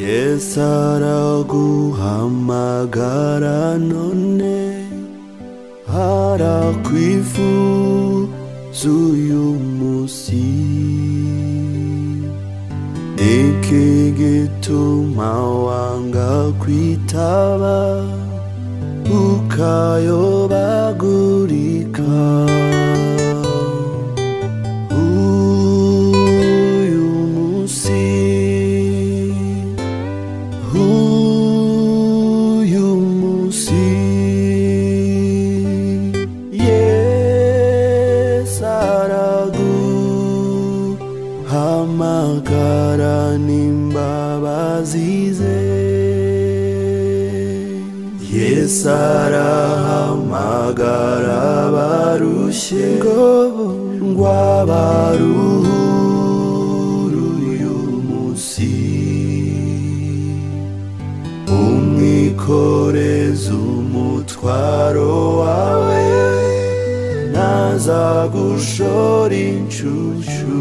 Yesu araguhamagara none arakwifuza uyu munsi. Niki gituma wanga kwitaba ukayobagurika? Hamagara n'imbabazi ze. Yesu arahamagara abarushye ngo abaruhure uyu munsi. Umwikoreze umutwaro wawe ntazagushora inshucu.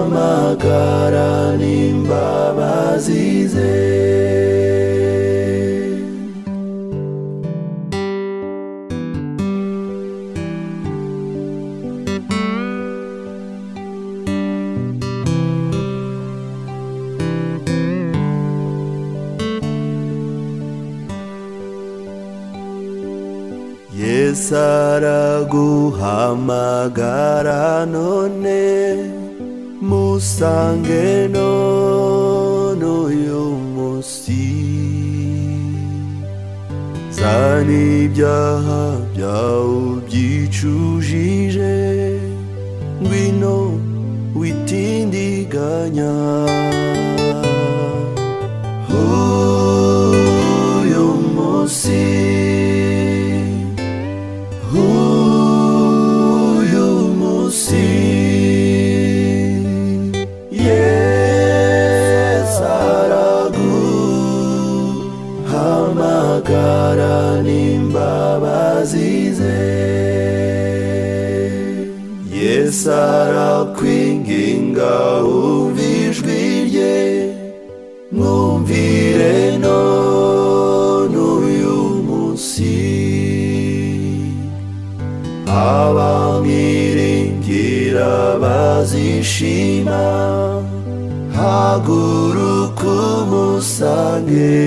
Hamagara n'imbabazi ze. Yesu araguhamagara none musange none uyu munsi. Zana ibyaha byawe ubyicujije, ngwino witindiganya. Uyu munsi, uyu munsi Yesu araguhamagara n'imbabazi ze. Yesu arakwinginga wumva ijwi rye, mwumvire none uyu munsi. Abamwiringira bazishima, haguruka umusange.